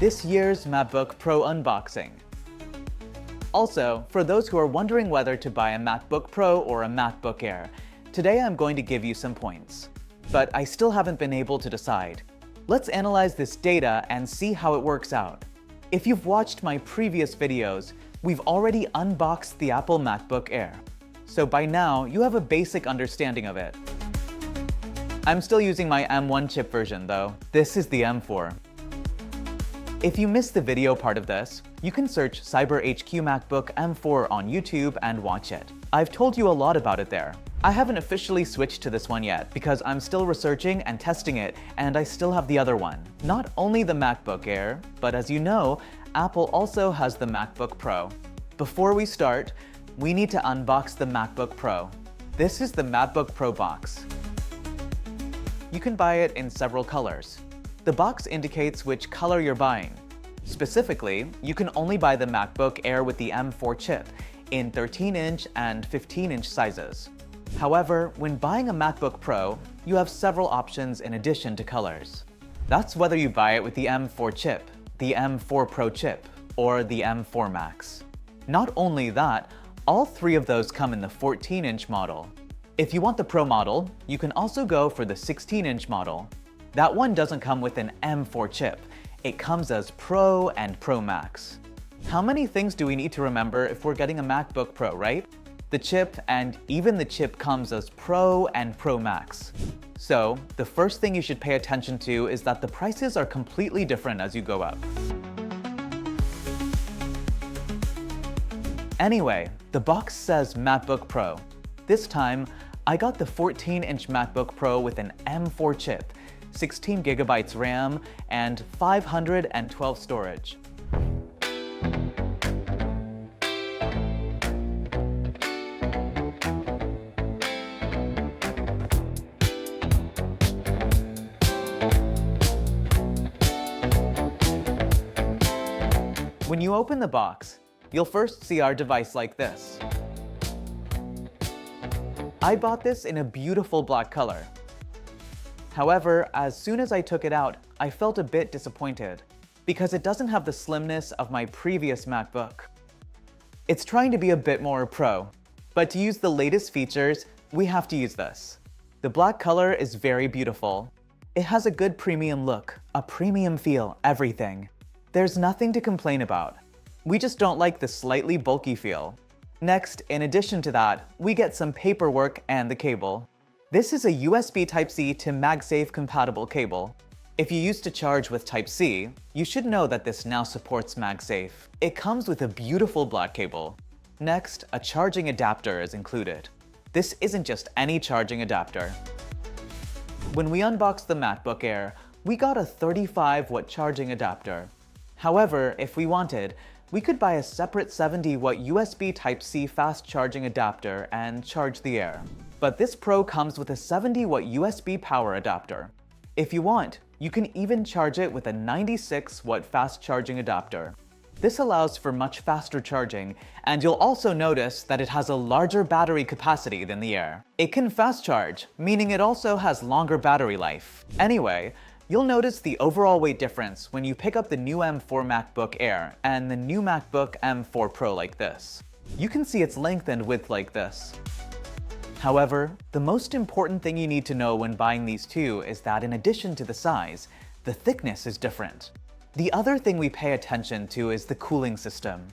this year's MacBook Pro unboxing. Also, for those who are wondering whether to buy a MacBook Pro or a MacBook Air, today I'm going to give you some points. But I still haven't been able to decide. Let's analyze this data and see how it works out. If you've watched my previous videos, we've already unboxed the Apple MacBook Air. So by now, you have a basic understanding of it. I'm still using my M1 chip version though. This is the M4. If you missed the video part of this, you can search CyberHQ MacBook M4 on YouTube and watch it. I've told you a lot about it there. I haven't officially switched to this one yet because I'm still researching and testing it, and I still have the other one. Not only the MacBook Air, but as you know, Apple also has the MacBook Pro. Before we start, we need to unbox the MacBook Pro. This is the MacBook Pro box. You can buy it in several colors. The box indicates which color you're buying. Specifically, you can only buy the MacBook Air with the M4 chip in 13-inch and 15-inch sizes. However, when buying a MacBook Pro, you have several options in addition to colors. That's whether you buy it with the M4 chip, the M4 Pro chip, or the M4 Max. Not only that, all three of those come in the 14-inch model. If you want the Pro model, you can also go for the 16-inch model. That one doesn't come with an M4 chip. It comes as Pro and Pro Max. How many things do we need to remember if we're getting a MacBook Pro, right? The chip and even the chip comes as Pro and Pro Max. So, the first thing you should pay attention to is that the prices are completely different as you go up. Anyway, the box says MacBook Pro. This time, I got the 14-inch MacBook Pro with an M4 chip, 16 GB RAM, and 512 storage. When you open the box, you'll first see our device like this. I bought this in a beautiful black color. However, as soon as I took it out, I felt a bit disappointed because it doesn't have the slimness of my previous MacBook. It's trying to be a bit more pro, but to use the latest features, we have to use this. The black color is very beautiful. It has a good premium look, a premium feel, everything. There's nothing to complain about. We just don't like the slightly bulky feel. Next, in addition to that, we get some paperwork and the cable. This is a USB Type-C to MagSafe compatible cable. If you used to charge with Type-C, you should know that this now supports MagSafe. It comes with a beautiful black cable. Next, a charging adapter is included. This isn't just any charging adapter. When we unboxed the MacBook Air, we got a 35-watt charging adapter. However, if we wanted, we could buy a separate 70-watt USB Type-C fast charging adapter and charge the Air. But this Pro comes with a 70-watt USB power adapter. If you want, you can even charge it with a 96-watt fast charging adapter. This allows for much faster charging, and you'll also notice that it has a larger battery capacity than the Air. It can fast charge, meaning it also has longer battery life. Anyway, you'll notice the overall weight difference when you pick up the new M4 MacBook Air and the new MacBook M4 Pro like this. You can see its length and width like this. However, the most important thing you need to know when buying these two is that in addition to the size, the thickness is different. The other thing we pay attention to is the cooling system.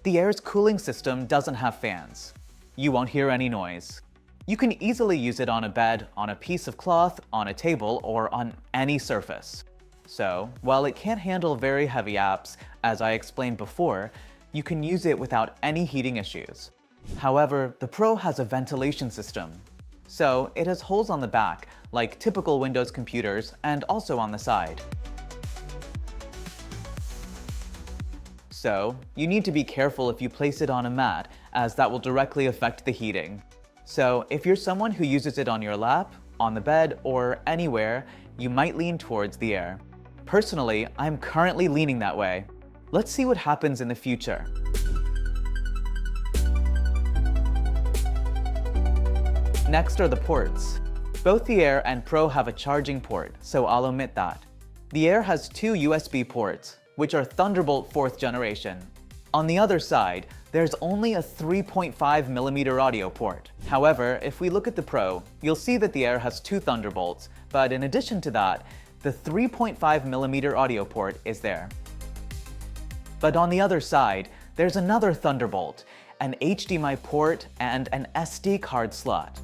The Air's cooling system doesn't have fans. You won't hear any noise. You can easily use it on a bed, on a piece of cloth, on a table, or on any surface. So, while it can't handle very heavy apps, as I explained before, you can use it without any heating issues. However, the Pro has a ventilation system. So, it has holes on the back, like typical Windows computers, and also on the side. So, you need to be careful if you place it on a mat, as that will directly affect the heating. So, if you're someone who uses it on your lap, on the bed, or anywhere, you might lean towards the Air. Personally, I'm currently leaning that way. Let's see what happens in the future. Next are the ports. Both the Air and Pro have a charging port, so I'll omit that. The Air has two USB ports, which are Thunderbolt 4th generation. On the other side, there's only a 3.5mm audio port. However, if we look at the Pro, you'll see that the Air has 2 Thunderbolts, but in addition to that, the 3.5mm audio port is there. But on the other side, there's another Thunderbolt, an HDMI port, and an SD card slot.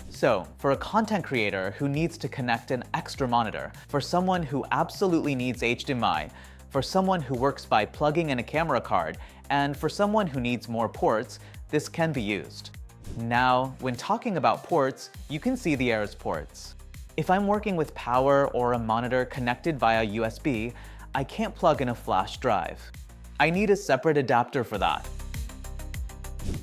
So, for a content creator who needs to connect an extra monitor, for someone who absolutely needs HDMI, for someone who works by plugging in a camera card, and for someone who needs more ports, this can be used. Now, when talking about ports, you can see the Air's ports. If I'm working with power or a monitor connected via USB, I can't plug in a flash drive. I need a separate adapter for that.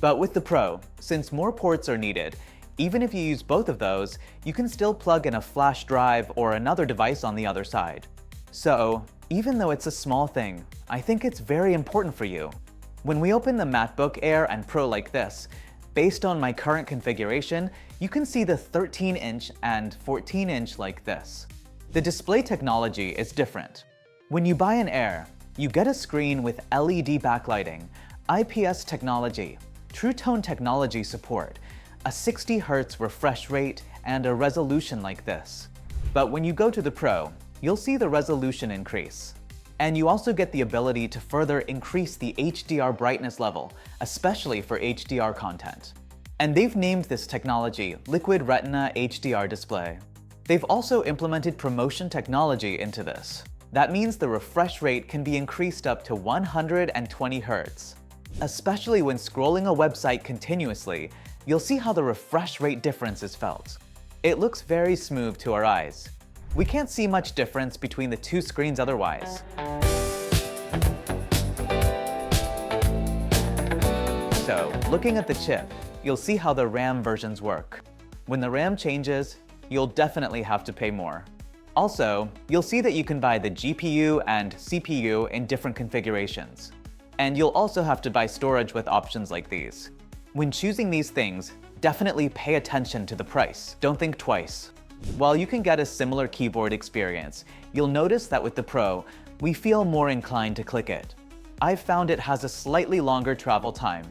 But with the Pro, since more ports are needed, even if you use both of those, you can still plug in a flash drive or another device on the other side. So, even though it's a small thing, I think it's very important for you. When we open the MacBook Air and Pro like this, based on my current configuration, you can see the 13-inch and 14-inch like this. The display technology is different. When you buy an Air, you get a screen with LED backlighting, IPS technology, True Tone technology support, a 60Hz refresh rate, and a resolution like this. But when you go to the Pro, you'll see the resolution increase. And you also get the ability to further increase the HDR brightness level, especially for HDR content. And they've named this technology Liquid Retina HDR display. They've also implemented promotion technology into this. That means the refresh rate can be increased up to 120 Hz. Especially when scrolling a website continuously, you'll see how the refresh rate difference is felt. It looks very smooth to our eyes. We can't see much difference between the two screens otherwise. So, looking at the chip, you'll see how the RAM versions work. When the RAM changes, you'll definitely have to pay more. Also, you'll see that you can buy the GPU and CPU in different configurations. And you'll also have to buy storage with options like these. When choosing these things, definitely pay attention to the price. Don't think twice. While you can get a similar keyboard experience, you'll notice that with the Pro, we feel more inclined to click it. I've found it has a slightly longer travel time.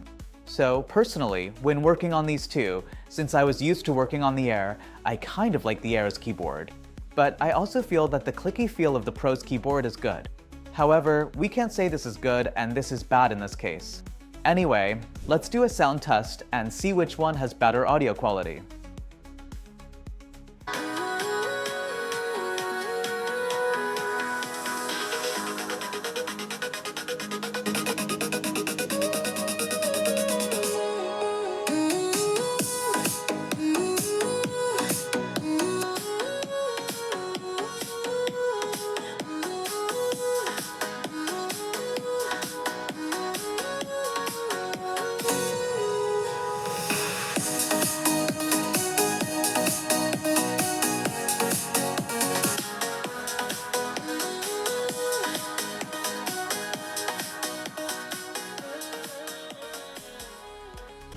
So personally, when working on these two, since I was used to working on the Air, I kind of like the Air's keyboard. But I also feel that the clicky feel of the Pro's keyboard is good. However, we can't say this is good and this is bad in this case. Anyway, let's do a sound test and see which one has better audio quality.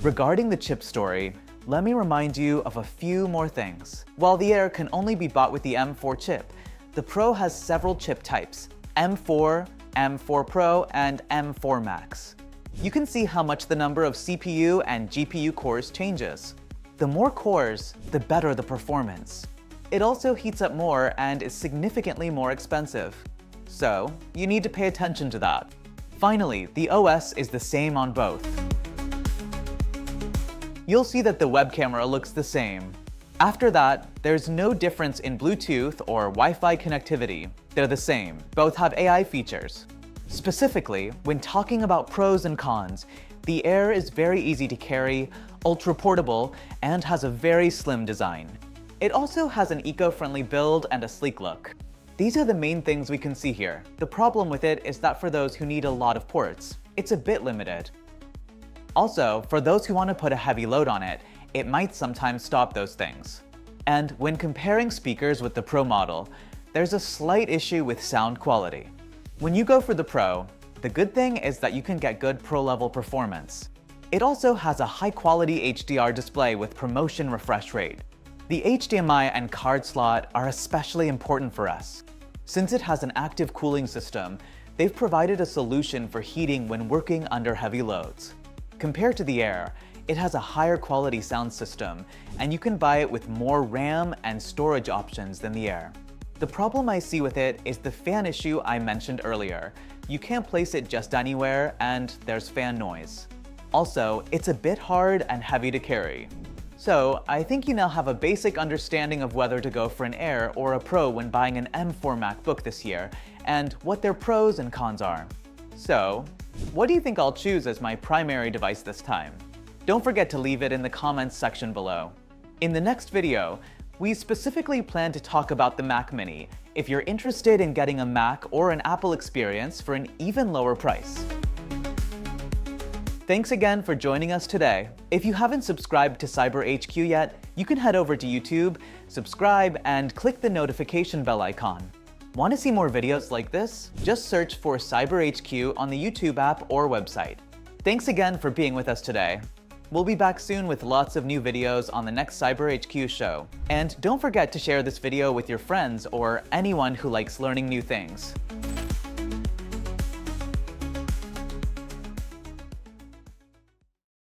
Regarding the chip story, let me remind you of a few more things. While the Air can only be bought with the M4 chip, the Pro has several chip types: M4, M4 Pro, and M4 Max. You can see how much the number of CPU and GPU cores changes. The more cores, the better the performance. It also heats up more and is significantly more expensive. So, you need to pay attention to that. Finally, the OS is the same on both. You'll see that the web camera looks the same. After that, there's no difference in Bluetooth or Wi-Fi connectivity. They're the same. Both have AI features. Specifically, when talking about pros and cons, the Air is very easy to carry, ultra-portable, and has a very slim design. It also has an eco-friendly build and a sleek look. These are the main things we can see here. The problem with it is that for those who need a lot of ports, it's a bit limited. Also, for those who want to put a heavy load on it, it might sometimes stop those things. And when comparing speakers with the Pro model, there's a slight issue with sound quality. When you go for the Pro, the good thing is that you can get good Pro-level performance. It also has a high-quality HDR display with promotion refresh rate. The HDMI and card slot are especially important for us. Since it has an active cooling system, they've provided a solution for heating when working under heavy loads. Compared to the Air, it has a higher quality sound system, and you can buy it with more RAM and storage options than the Air. The problem I see with it is the fan issue I mentioned earlier. You can't place it just anywhere, and there's fan noise. Also, it's a bit hard and heavy to carry. So, I think you now have a basic understanding of whether to go for an Air or a Pro when buying an M4 MacBook this year, and what their pros and cons are. So, what do you think I'll choose as my primary device this time? Don't forget to leave it in the comments section below. In the next video, we specifically plan to talk about the Mac Mini, if you're interested in getting a Mac or an Apple experience for an even lower price. Thanks again for joining us today. If you haven't subscribed to CyberHQ yet, you can head over to YouTube, subscribe, and click the notification bell icon. Want to see more videos like this? Just search for CyberHQ on the YouTube app or website. Thanks again for being with us today. We'll be back soon with lots of new videos on the next CyberHQ show. And don't forget to share this video with your friends or anyone who likes learning new things.